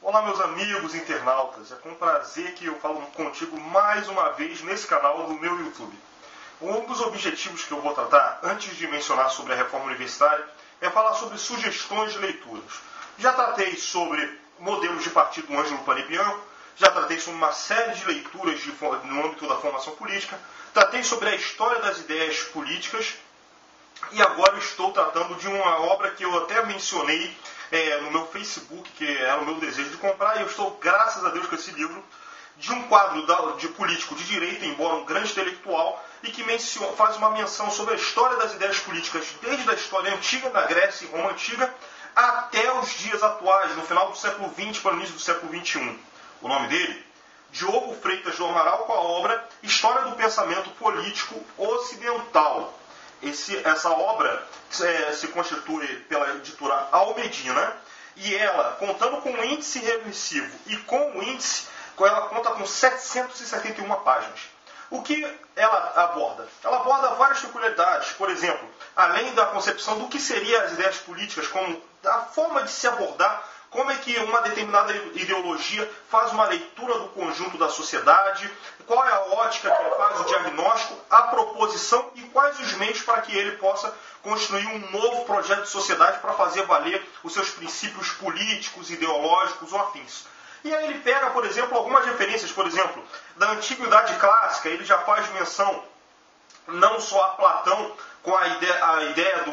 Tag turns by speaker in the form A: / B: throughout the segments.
A: Olá, meus amigos internautas, é com prazer que eu falo contigo mais uma vez nesse canal do meu YouTube. Um dos objetivos que eu vou tratar, antes de mencionar sobre a reforma universitária, é falar sobre sugestões de leituras. Já tratei sobre modelos de partido do Ângelo Panipiano, já tratei sobre uma série de leituras no âmbito da formação política, tratei sobre a história das ideias políticas e agora estou tratando de uma obra que eu até mencionei no meu Facebook, que era o meu desejo de comprar, e eu estou, graças a Deus, com esse livro, de um quadro de político de direita, embora um grande intelectual, e que faz uma menção sobre a história das ideias políticas, desde a história antiga da Grécia e Roma Antiga, até os dias atuais, no final do século XX para o início do século XXI. O nome dele? Diogo Freitas do Amaral, com a obra História do Pensamento Político Ocidental. Essa obra se constitui pela editora Almedina, e ela, contando com o índice regressivo e com o índice, ela conta com 771 páginas. O que ela aborda? Ela aborda várias peculiaridades, por exemplo, além da concepção do que seriam as ideias políticas, como a forma de se abordar, como é que uma determinada ideologia faz uma leitura do conjunto da sociedade, qual é a ótica que faz o diagnóstico, a proposição e quais os meios para que ele possa construir um novo projeto de sociedade para fazer valer os seus princípios políticos, ideológicos ou afins. E aí ele pega, por exemplo, algumas referências, por exemplo, da Antiguidade Clássica, ele já faz menção não só a Platão, com a ideia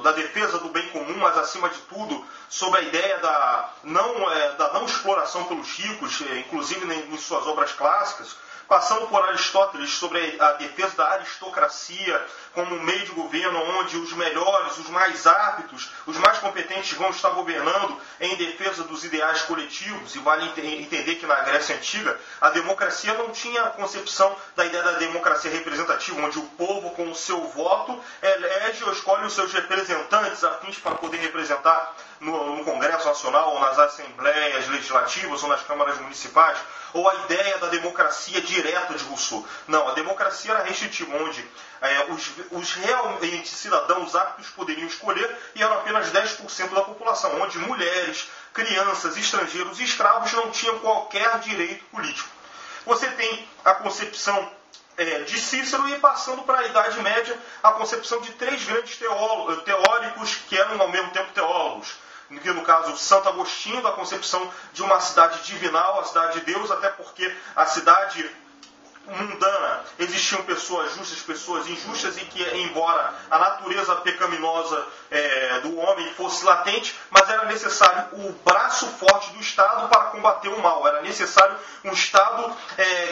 A: da defesa do bem comum, mas acima de tudo sobre a ideia da não exploração pelos ricos, inclusive em suas obras clássicas, passando por Aristóteles sobre a defesa da aristocracia como um meio de governo onde os melhores, os mais aptos, os mais competentes vão estar governando em defesa dos ideais coletivos. E vale entender que na Grécia Antiga a democracia não tinha a concepção da ideia da democracia representativa, onde o povo com o seu voto elege ou escolhe os seus representantes afins para poder representar no Congresso Nacional, ou nas assembleias legislativas, ou nas câmaras municipais, ou a ideia da democracia direta de Rousseau. Não, a democracia era restritiva, onde os realmente cidadãos aptos poderiam escolher, e eram apenas 10% da população, onde mulheres, crianças, estrangeiros e escravos não tinham qualquer direito político. Você tem a concepção de Cícero, e passando para a Idade Média, a concepção de três grandes teóricos que eram ao mesmo tempo teólogos. No caso, Santo Agostinho, da concepção de uma cidade divinal, a cidade de Deus, até porque a cidade mundana existiam pessoas justas, pessoas injustas, e que, embora a natureza pecaminosa do homem fosse latente, mas era necessário o braço forte do Estado para combater o mal. Era necessário um Estado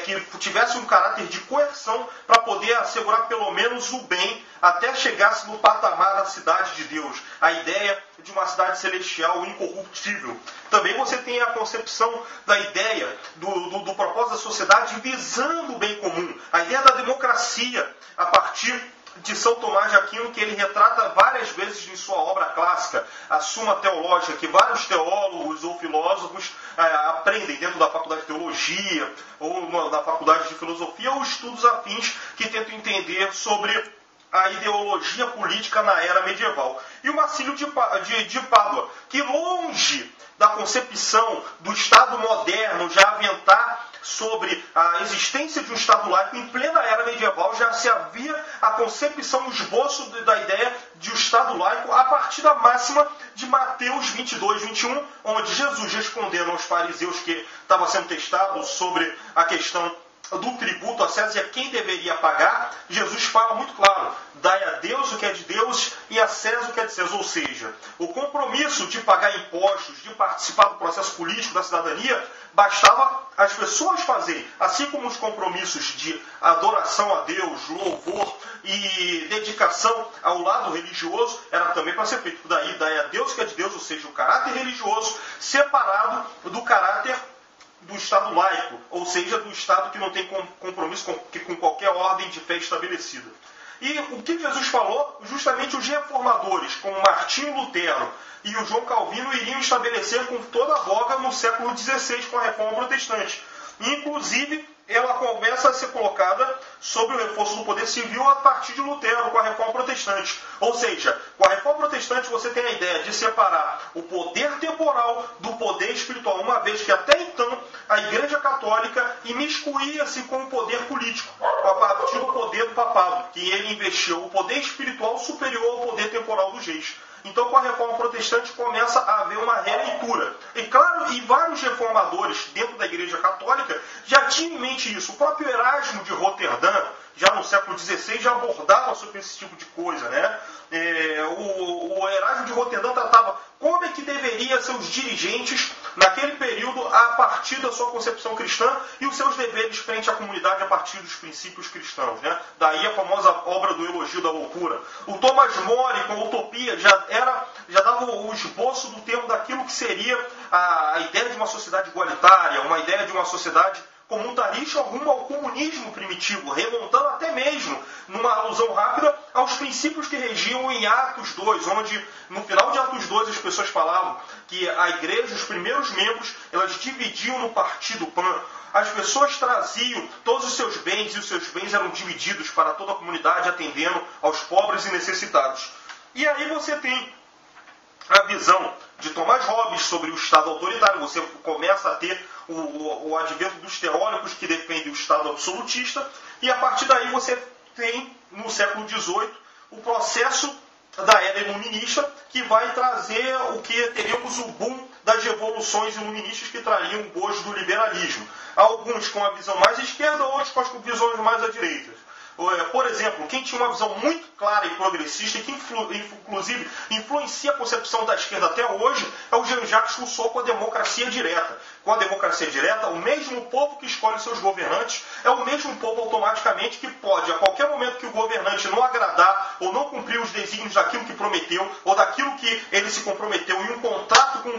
A: que tivesse um caráter de coerção para poder assegurar pelo menos o bem, até chegasse no patamar da cidade de Deus, a ideia de uma cidade celestial incorruptível. Também você tem a concepção da ideia do propósito da sociedade visando o bem comum, a ideia da democracia, a partir de São Tomás de Aquino, que ele retrata várias vezes em sua obra clássica, a Suma Teológica, que vários teólogos ou filósofos aprendem dentro da faculdade de teologia ou na faculdade de filosofia, ou estudos afins que tentam entender sobre a ideologia política na era medieval. E o Marcílio de Pádua, que longe da concepção do Estado moderno já aventar sobre a existência de um Estado laico, em plena era medieval já se havia a concepção, o esboço da ideia de um Estado laico a partir da máxima de Mateus 22, 21, onde Jesus, respondendo aos fariseus que estava sendo testado sobre a questão do tributo a César e a quem deveria pagar, Jesus fala muito claro: dai a Deus o que é de Deus e a César o que é de César. Ou seja, o compromisso de pagar impostos, de participar do processo político da cidadania, bastava as pessoas fazerem, assim como os compromissos de adoração a Deus, louvor e dedicação ao lado religioso, era também para ser feito. Daí, dai a Deus o que é de Deus, ou seja, o caráter religioso separado do caráter do Estado laico, ou seja, do Estado que não tem compromisso com qualquer ordem de fé estabelecida. E o que Jesus falou, justamente os reformadores, como Martinho Lutero e o João Calvino, iriam estabelecer com toda a voga no século XVI, com a Reforma Protestante. Inclusive, ela começa a ser colocada sobre o reforço do poder civil a partir de Lutero, com a Reforma Protestante. Ou seja, com a Reforma Protestante você tem a ideia de separar o poder temporal do poder espiritual, uma vez que até então a Igreja Católica imiscuía-se com o poder político, a partir do poder do papado, que ele investiu o poder espiritual superior ao poder temporal dos reis. Então, com a Reforma Protestante, começa a haver uma releitura. E claro, e vários reformadores dentro da Igreja Católica já tinham em mente isso. O próprio Erasmo de Roterdã, já no século XVI, já abordava sobre esse tipo de coisa, né? O Erasmo de Roterdã tratava como é que deveriam ser os dirigentes naquele período a partir da sua concepção cristã e os seus deveres frente à comunidade a partir dos princípios cristãos, né? Daí a famosa obra do Elogio da Loucura. O Thomas More, com a Utopia, já dava o esboço do termo daquilo que seria a ideia de uma sociedade igualitária, uma ideia de uma sociedade comunitarista rumo ao comunismo primitivo, remontando até mesmo, numa alusão rápida, aos princípios que regiam em Atos 2, onde, no final de Atos 2, as pessoas falavam que a igreja, os primeiros membros, elas dividiam no partido PAN. As pessoas traziam todos os seus bens, e os seus bens eram divididos para toda a comunidade, atendendo aos pobres e necessitados. E aí você tem a visão de Thomas Hobbes sobre o Estado autoritário. Você começa a ter o advento dos teóricos que defendem o Estado absolutista, e a partir daí você tem, no século XVIII, o processo da era iluminista, que vai trazer o que teríamos o boom das revoluções iluministas que trariam o bojo do liberalismo. Alguns com a visão mais à esquerda, outros com as visões mais à direita. Por exemplo, quem tinha uma visão muito clara e progressista, e que inclusive influencia a concepção da esquerda até hoje, é o Jean-Jacques Rousseau com a democracia direta. Com a democracia direta, o mesmo povo que escolhe seus governantes é o mesmo povo automaticamente que pode, a qualquer momento que o governante não agradar ou não cumprir os desígnios daquilo que prometeu ou daquilo que ele se comprometeu em um contrato com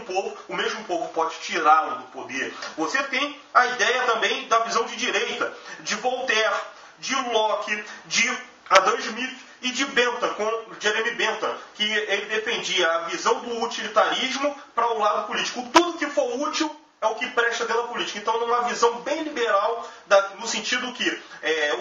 A: o mesmo povo pode tirá-lo do poder. Você tem a ideia também da visão de direita, de Voltaire, de Locke, de Adam Smith e de Bentham, com Jeremy Bentham, que ele defendia a visão do utilitarismo para o lado político. Tudo que for útil é o que presta dentro da política. Então, numa visão bem liberal, no sentido que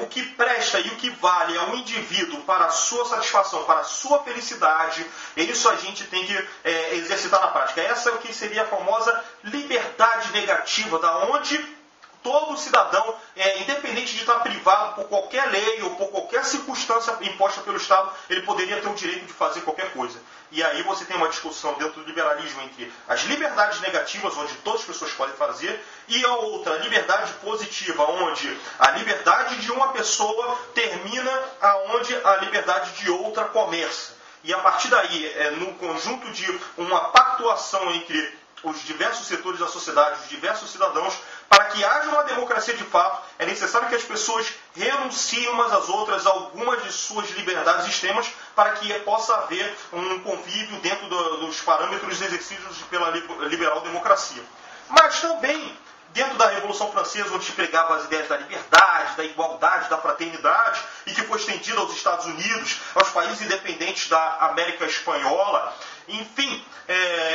A: o que presta e o que vale é o indivíduo para a sua satisfação, para a sua felicidade, isso a gente tem que exercitar na prática. Essa é o que seria a famosa liberdade negativa, da onde todo cidadão, independente de estar privado por qualquer lei ou por qualquer circunstância imposta pelo Estado, ele poderia ter o direito de fazer qualquer coisa. E aí você tem uma discussão dentro do liberalismo entre as liberdades negativas, onde todas as pessoas podem fazer, e a outra, a liberdade positiva, onde a liberdade de uma pessoa termina aonde a liberdade de outra começa. E a partir daí, no conjunto de uma pactuação entre os diversos setores da sociedade, os diversos cidadãos, para que haja uma democracia de fato, é necessário que as pessoas renunciem umas às outras a algumas de suas liberdades extremas, para que possa haver um convívio dentro dos parâmetros exercidos pela liberal democracia. Mas também, dentro da Revolução Francesa, onde se pregava as ideias da liberdade, da igualdade, da fraternidade, e que foi estendida aos Estados Unidos, aos países independentes da América Espanhola, enfim,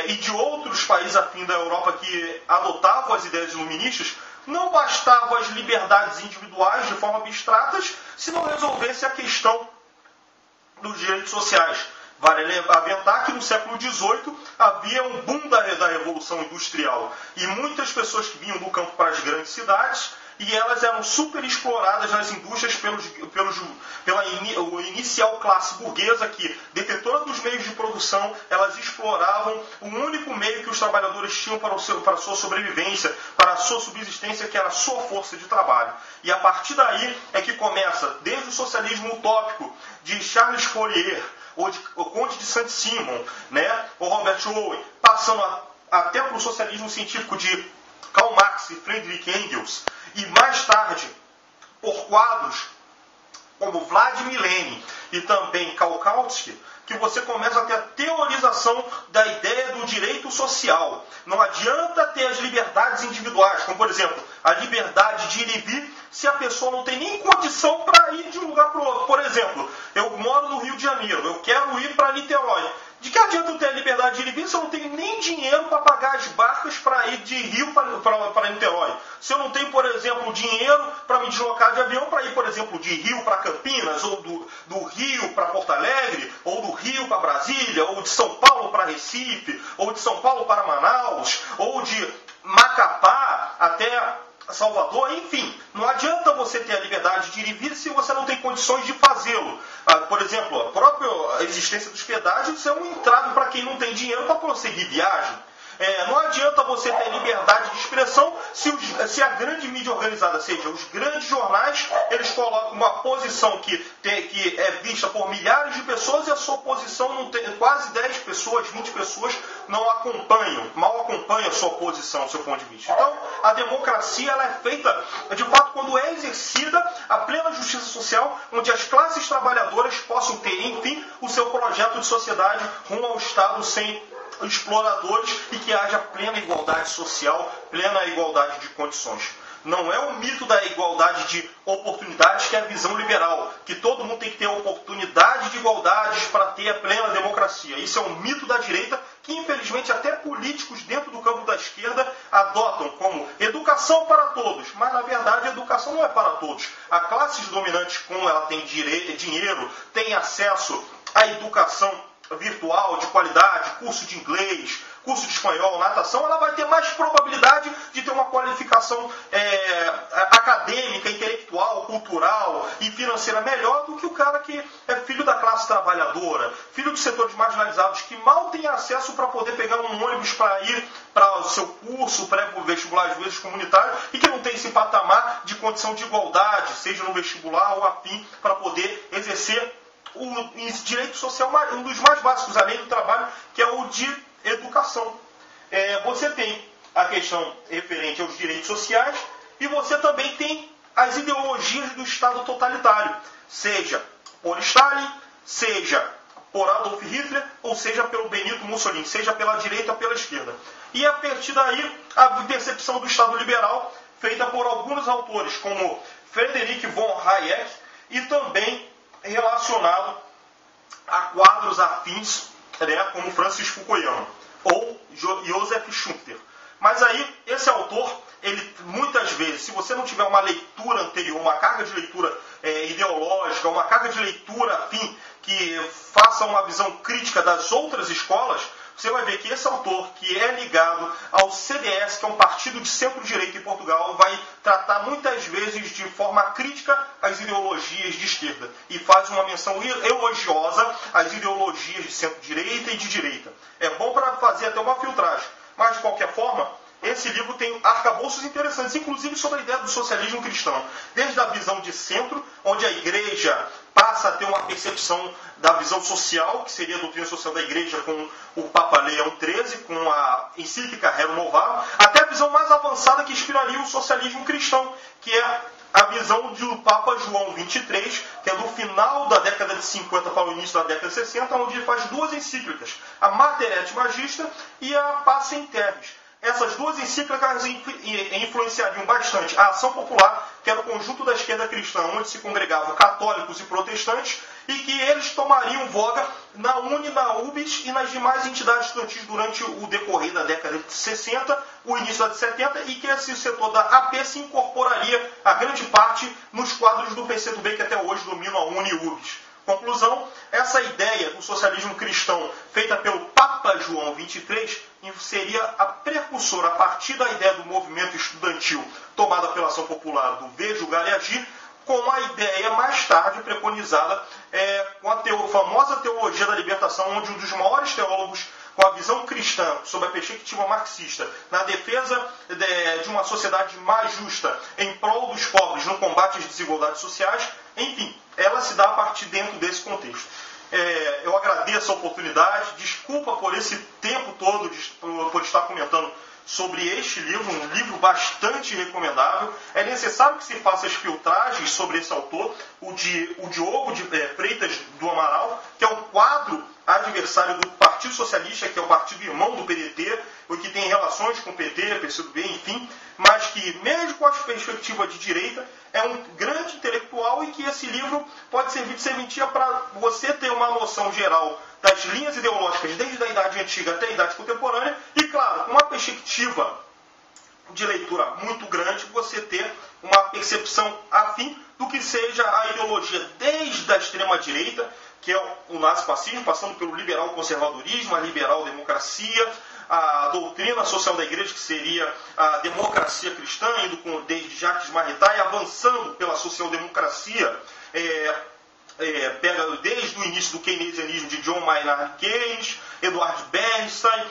A: e de outros países afins da Europa que adotavam as ideias iluministas, não bastavam as liberdades individuais de forma abstratas se não resolvesse a questão dos direitos sociais. Vale lembrar que no século XVIII havia um boom da Revolução Industrial e muitas pessoas que vinham do campo para as grandes cidades, e elas eram super exploradas nas indústrias pela inicial classe burguesa que, detentora dos meios de produção, elas exploravam o único meio que os trabalhadores tinham para a sua sobrevivência, para a sua subsistência, que era a sua força de trabalho. E a partir daí é que começa, desde o socialismo utópico de Charles Fourier, o Conde de Saint-Simon, né, o Robert Owen, passando até para o socialismo científico de Karl Marx e Friedrich Engels, e mais tarde, por quadros como Vladimir Lenin e também Karl Kautsky, que você começa a ter a teorização da ideia do direito social. Não adianta ter as liberdades individuais, como por exemplo, a liberdade de ir e vir, se a pessoa não tem nem condição para ir de um lugar para o outro. Por exemplo, eu moro no Rio de Janeiro, eu quero ir para Niterói. De que adianta eu ter a liberdade de ir e vir se eu não tenho nem dinheiro para pagar as barcas para ir de Rio para Niterói? Se eu não tenho, por exemplo, dinheiro para me deslocar de avião para ir, por exemplo, de Rio para Campinas, ou do Rio para Porto Alegre, ou do Rio para Brasília, ou de São Paulo para Recife, ou de São Paulo para Manaus, ou de Macapá até Salvador, enfim, não adianta você ter a liberdade de ir e vir se você não tem condições de fazê-lo. Por exemplo, a própria existência dos pedágios é um entrave para quem não tem dinheiro para conseguir viagem. Não adianta você ter liberdade de expressão se a grande mídia organizada, seja os grandes jornais, eles colocam uma posição que é vista por milhares de pessoas e a sua posição não tem, quase 10 pessoas, 20 pessoas não acompanham, mal acompanham a sua posição, o seu ponto de vista. Então, a democracia ela é feita, de fato, quando é exercida a plena justiça social, onde as classes trabalhadoras possam ter, enfim, o seu projeto de sociedade rumo ao Estado sem exploradores e que haja plena igualdade social, plena igualdade de condições. Não é o mito da igualdade de oportunidades que é a visão liberal, que todo mundo tem que ter oportunidade de igualdades para ter a plena democracia. Isso é um mito da direita que, infelizmente, até políticos dentro do campo da esquerda adotam como educação para todos. Mas, na verdade, a educação não é para todos. As classes dominantes, como ela tem dinheiro, tem acesso à educação virtual, de qualidade, curso de inglês, curso de espanhol, natação, ela vai ter mais probabilidade de ter uma qualificação acadêmica, intelectual, cultural e financeira melhor do que o cara que é filho da classe trabalhadora, filho de setores marginalizados, que mal tem acesso para poder pegar um ônibus para ir para o seu curso pré-vestibular, às vezes comunitário, e que não tem esse patamar de condição de igualdade, seja no vestibular ou afim, para poder exercer o direito social, um dos mais básicos, além do trabalho, que é o de educação. Você tem a questão referente aos direitos sociais e você também tem as ideologias do Estado totalitário, seja por Stalin, seja por Adolf Hitler, ou seja pelo Benito Mussolini, seja pela direita ou pela esquerda. E a partir daí, a percepção do Estado liberal, feita por alguns autores, como Friedrich von Hayek, e também relacionado a quadros afins, como Francis Fukuyama ou Joseph Schumpeter. Mas aí, esse autor, ele muitas vezes, se você não tiver uma leitura anterior, uma carga de leitura ideológica, uma carga de leitura afim, que faça uma visão crítica das outras escolas, você vai ver que esse autor, que é ligado ao CDS, que é um partido de centro-direita em Portugal, vai tratar muitas vezes de forma crítica as ideologias de esquerda e faz uma menção elogiosa às ideologias de centro-direita e de direita. É bom para fazer até uma filtragem, mas de qualquer forma, esse livro tem arcabouços interessantes, inclusive sobre a ideia do socialismo cristão. Desde a visão de centro, onde a igreja passa a ter uma percepção da visão social, que seria a doutrina social da igreja com o Papa Leão XIII, com a encíclica Rerum Novarum, até a visão mais avançada que inspiraria o socialismo cristão, que é a visão do Papa João XXIII, que é do final da década de 50 para o início da década de 60, onde ele faz duas encíclicas, a Mater et Magistra e a Pacem Terris. Essas duas encíclicas influenciariam bastante a ação popular, que era o conjunto da esquerda cristã, onde se congregavam católicos e protestantes, e que eles tomariam voga na UNE, na UBS e nas demais entidades estudantis durante o decorrer da década de 60, o início da de 70, e que esse setor da AP se incorporaria a grande parte nos quadros do PCdoB, que até hoje dominam a UNE e UBS. Conclusão, essa ideia do socialismo cristão feita pelo Papa João XXIII seria a precursora, a partir da ideia do movimento estudantil tomada pela ação popular do ver, julgar e agir, com a ideia mais tarde preconizada com a famosa teologia da libertação, onde um dos maiores teólogos com a visão cristã, sob a perspectiva marxista, na defesa de uma sociedade mais justa, em prol dos pobres, no combate às desigualdades sociais, enfim, ela se dá a partir dentro desse contexto. Eu agradeço a oportunidade, desculpa por esse tempo todo, por estar comentando sobre este livro, um livro bastante recomendável. É necessário que se faça as filtragens sobre esse autor, o Diogo de Freitas do Amaral, que é um quadro adversário do Partido Socialista, que é o partido irmão do PDT, o que tem relação relações com o PT, PCdoB, enfim, mas que, mesmo com a perspectiva de direita, é um grande intelectual e que esse livro pode servir de serventia para você ter uma noção geral das linhas ideológicas desde a Idade Antiga até a Idade Contemporânea e, claro, com uma perspectiva de leitura muito grande, você ter uma percepção afim do que seja a ideologia desde a extrema-direita, que é o nazifascismo, passando pelo liberal-conservadorismo, a liberal-democracia, a doutrina social da igreja, que seria a democracia cristã, indo desde Jacques Maritain, avançando pela social-democracia, pega desde o início do keynesianismo de John Maynard Keynes, Edward Bernstein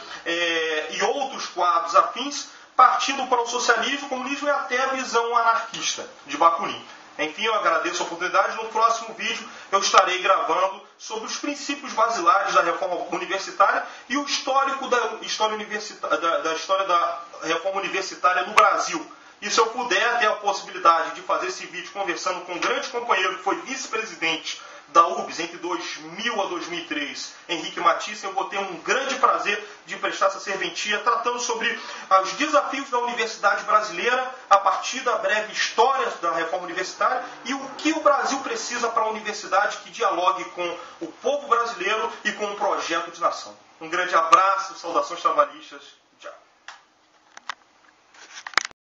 A: e outros quadros afins, partindo para o socialismo, comunismo e até a visão anarquista de Bakunin. Enfim, eu agradeço a oportunidade. No próximo vídeo eu estarei gravando sobre os princípios basilares da reforma universitária e o histórico da história da reforma universitária no Brasil. E se eu puder ter a possibilidade de fazer esse vídeo conversando com um grande companheiro que foi vice-presidente da URBS entre 2000 a 2003, Henrique Matisse, eu vou ter um grande prazer de prestar essa serventia tratando sobre os desafios da universidade brasileira a partir da breve história da reforma universitária e o que o Brasil precisa para a universidade que dialogue com o povo brasileiro e com um projeto de nação. Um grande abraço, saudações trabalhistas.